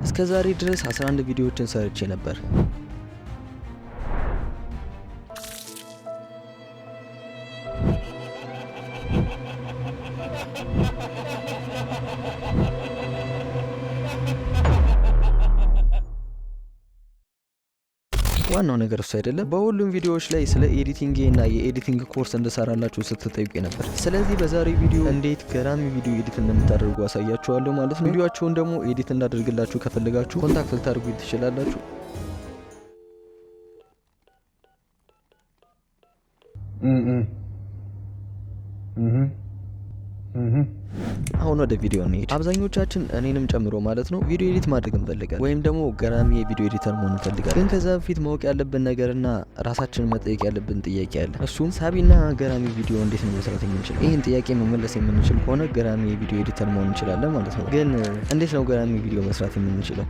እስከዛሬ ድረስ 11 ቪዲዮዎችን ሰርቼ ነበር። ዋናው ነገር እሱ አይደለም። በሁሉም ቪዲዮዎች ላይ ስለ ኤዲቲንግ እና የኤዲቲንግ ኮርስ እንድሰራላችሁ ስትጠይቁ ነበር። ስለዚህ በዛሬው ቪዲዮ እንዴት ገራሚ ቪዲዮ ኤዲት እንደምታደርጉ አሳያችኋለሁ ማለት ነው። ቪዲዮአችሁን ደግሞ ኤዲት እንዳደርግላችሁ ከፈለጋችሁ ኮንታክት ልታደርጉ ትችላላችሁ። አሁን ወደ ቪዲዮ እንሂድ። አብዛኞቻችን እኔንም ጨምሮ ማለት ነው ቪዲዮ ኤዲት ማድረግ እንፈልጋለን ወይም ደግሞ ገራሚ የቪዲዮ ኤዲተር መሆን እንፈልጋለን። ግን ከዛ በፊት ማወቅ ያለብን ነገርና ራሳችንን መጠየቅ ያለብን ጥያቄ አለ። እሱም ሳቢና ገራሚ ቪዲዮ እንዴት ነው መስራት የምንችለው? ይህን ጥያቄ መመለስ የምንችል ከሆነ ገራሚ የቪዲዮ ኤዲተር መሆን እንችላለን ማለት ነው። ግን እንዴት ነው ገራሚ ቪዲዮ መስራት የምንችለው?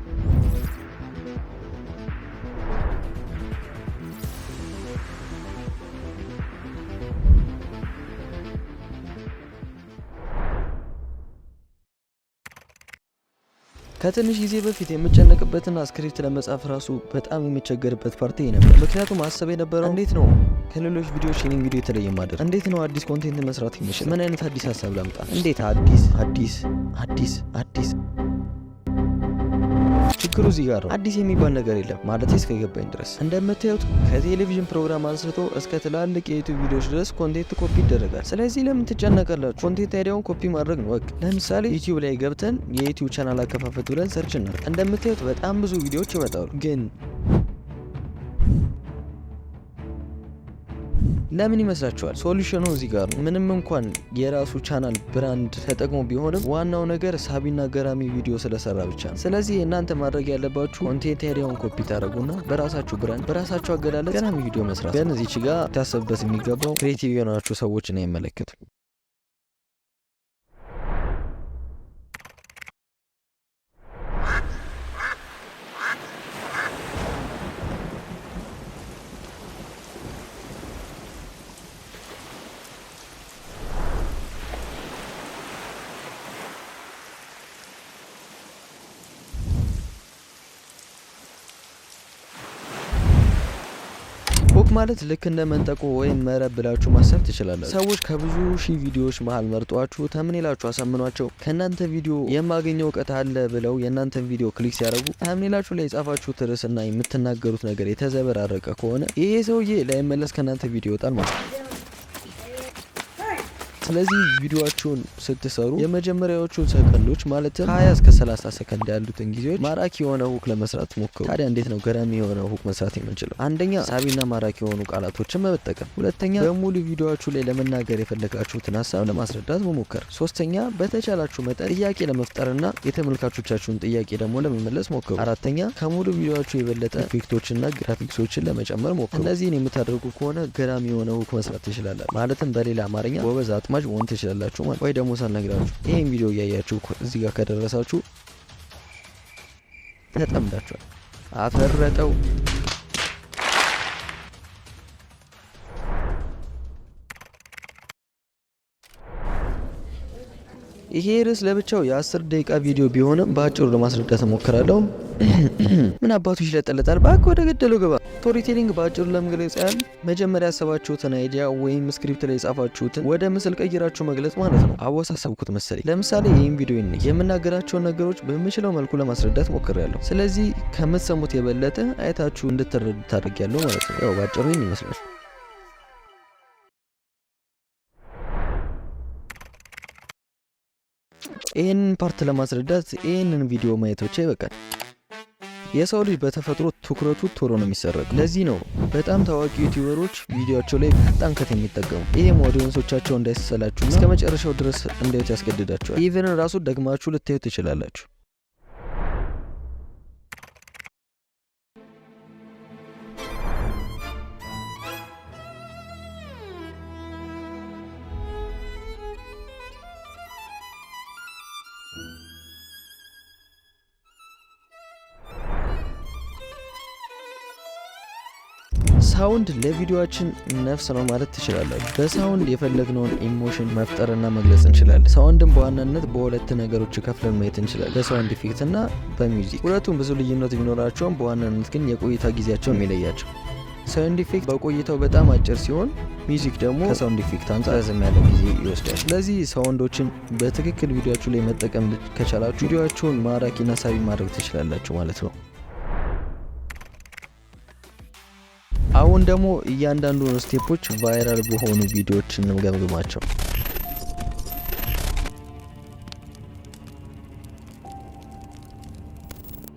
ከትንሽ ጊዜ በፊት የምጨነቅበትና ስክሪፕት ለመጻፍ ራሱ በጣም የሚቸገርበት ፓርቲ ነበር። ምክንያቱም ማሰብ የነበረው እንዴት ነው ከሌሎች ቪዲዮዎች የኔን ቪዲዮ የተለየ ማድረግ፣ እንዴት ነው አዲስ ኮንቴንት መስራት የሚችል፣ ምን አይነት አዲስ ሀሳብ ላምጣ፣ እንዴት አዲስ ችግሩ እዚህ ጋር ነው። አዲስ የሚባል ነገር የለም ማለት እስከገባኝ ድረስ። እንደምታዩት ከቴሌቪዥን ፕሮግራም አንስቶ እስከ ትላልቅ የዩቲዩብ ቪዲዮዎች ድረስ ኮንቴንት ኮፒ ይደረጋል። ስለዚህ ለምን ትጨነቃላችሁ? ኮንቴንት አይዲያውን ኮፒ ማድረግ ነው። ለምሳሌ ዩቲዩብ ላይ ገብተን የዩቲዩብ ቻናል አከፋፈት ብለን ሰርች እናድርግ። እንደምታዩት በጣም ብዙ ቪዲዮዎች ይመጣሉ። ግን ለምን ይመስላችኋል? ሶሉሽኑ እዚህ ጋር ነው። ምንም እንኳን የራሱ ቻናል ብራንድ ተጠቅሞ ቢሆንም ዋናው ነገር ሳቢና ገራሚ ቪዲዮ ስለሰራ ብቻ ነው። ስለዚህ እናንተ ማድረግ ያለባችሁ ኮንቴንት አይዲያውን ኮፒ ታደርጉና በራሳችሁ ብራንድ በራሳችሁ አገላለጽ ገራሚ ቪዲዮ መስራት። ግን እዚች ጋር ታሰብበት የሚገባው ክሬቲቭ የሆናችሁ ሰዎችን አይመለከትም። ሁክ ማለት ልክ እንደ መንጠቆ ወይም መረብ ብላችሁ ማሰብ ትችላላችሁ። ሰዎች ከብዙ ሺህ ቪዲዮዎች መሃል መርጧችሁ ተምኔላችሁ አሳምኗቸው ከእናንተ ቪዲዮ የማገኘው እውቀት አለ ብለው የእናንተን ቪዲዮ ክሊክ ሲያደርጉ ተምኔላችሁ ላይ የጻፋችሁት ርዕስና የምትናገሩት ነገር የተዘበራረቀ ከሆነ ይሄ ሰውዬ ላይመለስ ከእናንተ ቪዲዮ ይወጣል ማለት ነው። ስለዚህ ቪዲዮአችሁን ስትሰሩ የመጀመሪያዎቹን ሰከንዶች ማለትም 20 እስከ 30 ሰከንድ ያሉትን ጊዜዎች ማራኪ የሆነ ሁክ ለመስራት ሞክሩ። ታዲያ እንዴት ነው ገራሚ የሆነ ሁክ መስራት የምንችለው? አንደኛ ሳቢና ማራኪ የሆኑ ቃላቶችን መጠቀም፣ ሁለተኛ በሙሉ ቪዲዮአችሁ ላይ ለመናገር የፈለጋችሁትን ሀሳብ ለማስረዳት መሞከር፣ ሶስተኛ በተቻላችሁ መጠን ጥያቄ ለመፍጠርና የተመልካቾቻችሁን ጥያቄ ደግሞ ለመመለስ ሞክሩ፣ አራተኛ ከሙሉ ቪዲዮአችሁ የበለጠ ኢፌክቶችና ግራፊክሶችን ለመጨመር ሞክሩ። እነዚህን የምታደርጉ ከሆነ ገራሚ የሆነ ሁክ መስራት ትችላላችሁ። ማለትም በሌላ አማርኛ ጎበዝ አጥማጅ መሆን ትችላላችሁ ማለት። ወይ ደግሞ ሳልነግራችሁ ይሄን ቪዲዮ እያያችሁ እዚህ ጋር ከደረሳችሁ ተጠምዳችኋል። አፈረጠው። ይሄ ርዕስ ለብቻው የ10 ደቂቃ ቪዲዮ ቢሆንም በአጭሩ ለማስረዳት እሞክራለሁ። ምን አባቱ ይሽለጠለጣል? እባክህ ወደ ገደለው ገባ። ስቶሪ ቴሊንግ በአጭሩ ለመግለጽ ያህል መጀመሪያ ያሰባችሁትን አይዲያ ወይም ስክሪፕት ላይ የጻፋችሁትን ወደ ምስል ቀይራችሁ መግለጽ ማለት ነው። አወሳሰብኩት መሰለኝ። ለምሳሌ ይህን ቪዲዮ የምናገራቸውን ነገሮች በምችለው መልኩ ለማስረዳት ሞክሬያለሁ። ስለዚህ ከምትሰሙት የበለጠ አይታችሁ እንድትረዱ ታደርጊያለሁ ማለት ነው። ያው በአጭሩ ይህን ይመስላል። ይህንን ፓርት ለማስረዳት ይህንን ቪዲዮ ማየት ብቻ ይበቃል። የሰው ልጅ በተፈጥሮ ትኩረቱ ቶሎ ነው የሚሰረቅ። ለዚህ ነው በጣም ታዋቂ ዩቲዩበሮች ቪዲዮአቸው ላይ ፈጣን ከት የሚጠቀሙ። ይሄም ኦዲየንሶቻቸው እንዳይሰላችሁ እስከ መጨረሻው ድረስ እንዲያዩት ያስገድዳቸዋል። ኢቭን ራሱ ደግማችሁ ልታዩት ትችላላችሁ። ሳውንድ ለቪዲዮአችን ነፍስ ነው ማለት ትችላላችሁ። በሳውንድ የፈለግነውን ኢሞሽን መፍጠርና መግለጽ እንችላለን። ሳውንድን በዋናነት በሁለት ነገሮች ከፍለን ማየት እንችላለን፣ በሳውንድ ኢፌክት እና በሚውዚክ። ሁለቱም ብዙ ልዩነት ቢኖራቸውም በዋናነት ግን የቆይታ ጊዜያቸው የሚለያቸው። ሳውንድ ኢፌክት በቆይታው በጣም አጭር ሲሆን ሚውዚክ ደግሞ ከሳውንድ ኢፌክት አንጻር ረዘም ያለ ጊዜ ይወስዳል። ስለዚህ ሳውንዶችን በትክክል ቪዲዮአችሁ ላይ መጠቀም ከቻላችሁ ቪዲዮአችሁን ማራኪና ሳቢ ማድረግ ትችላላችሁ ማለት ነው። አሁን ደግሞ እያንዳንዱን ስቴፖች ቫይራል በሆኑ ቪዲዮዎች እንገምግማቸው።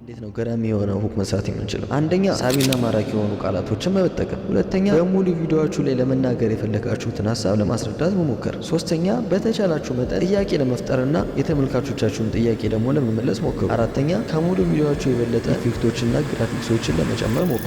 እንዴት ነው ገራሚ የሆነ ሁክ መስራት የምንችለው? አንደኛ ሳቢና ማራኪ የሆኑ ቃላቶችን መጠቀም። ሁለተኛ በሙሉ ቪዲዮአችሁ ላይ ለመናገር የፈለጋችሁትን ሀሳብ ለማስረዳት መሞከር። ሶስተኛ በተቻላችሁ መጠን ጥያቄ ለመፍጠርና የተመልካቾቻችሁን ጥያቄ ደግሞ ለመመለስ ሞክሩ። አራተኛ ከሙሉ ቪዲዮአችሁ የበለጠ ኢፌክቶችና ግራፊክሶችን ለመጨመር ሞክሩ።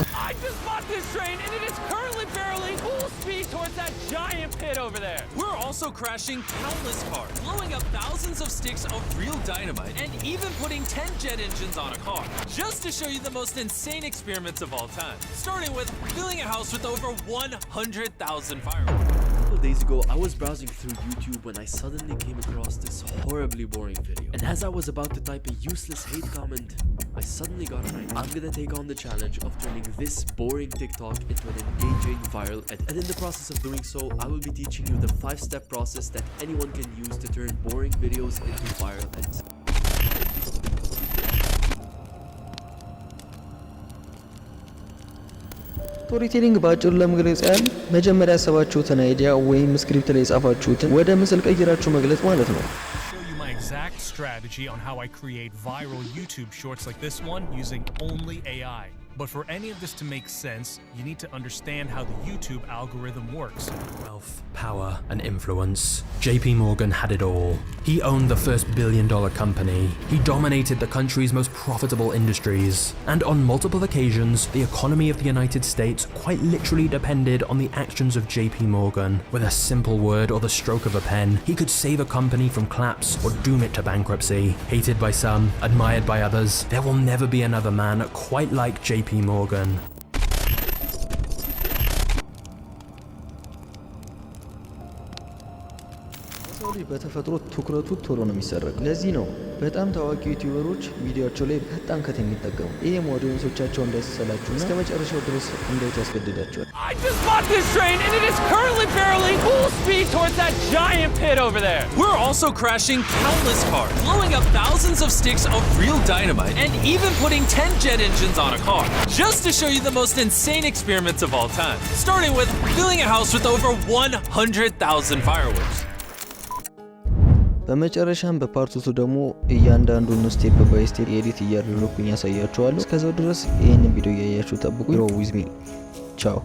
We're also crashing countless cars, blowing up thousands of sticks of real dynamite, and even putting 10 jet engines on a car, just to show you the most insane experiments of all time, starting with filling a house with over 100,000 fireworks. A couple days ago, I was browsing through YouTube when I suddenly came across this horribly boring video. And as I was about to type a useless hate comment, I suddenly got an idea. I'm gonna take on the challenge of turning this boring TikTok into an engaging viral edit. And in the process of doing so, I will be teaching you the 5-step process that anyone can use to turn boring videos into viral edits. ስቶሪቴሊንግ ባጭሩ ለመግለጽ ያህል መጀመሪያ ያሰባችሁትን አይዲያ ወይም ስክሪፕት ላይ የጻፋችሁትን ወደ ምስል ቀይራችሁ መግለጽ ማለት ነው። Exact strategy on how I create viral YouTube shorts like this one using only AI. But for any of this to make sense, you need to understand how the YouTube algorithm works. Wealth, power, and influence. JP Morgan had it all. He owned the first billion-dollar company. He dominated the country's most profitable industries. And on multiple occasions, the economy of the United States quite literally depended on the actions of JP Morgan. With a simple word or the stroke of a pen, he could save a company from collapse or doom it to bankruptcy. Hated by some, admired by others, there will never be another man quite like JP Morgan. በተፈጥሮ ትኩረቱ ቶሎ ነው የሚሰረቅ። ለዚህ ነው በጣም ታዋቂ ዩቲዩበሮች ቪዲዮአቸው ላይ በጣም ከት የሚጠቀሙ። ይሄም ኦዲየንሶቻቸው እንዳይሰላቹና እስከ መጨረሻው ድረስ እንዳይት ያስገድዳቸዋል። I just bought this train and it is currently barreling full speed towards that giant pit over there. We're also crashing countless cars, blowing up thousands of sticks of real dynamite, and even putting 10 jet engines on a car, just to show you the most insane experiments of all time, starting with filling a house with over 100,000 fireworks. በመጨረሻም በፓርት 2 ደግሞ እያንዳንዱን ስቴፕ ባይ ስቴፕ ኤዲት እያደረኩኝ ያሳያችኋለሁ። እስከዛው ድረስ ይሄንን ቪዲዮ ያያችሁ ጠብቁኝ። ዊዝ ሚ ቻው።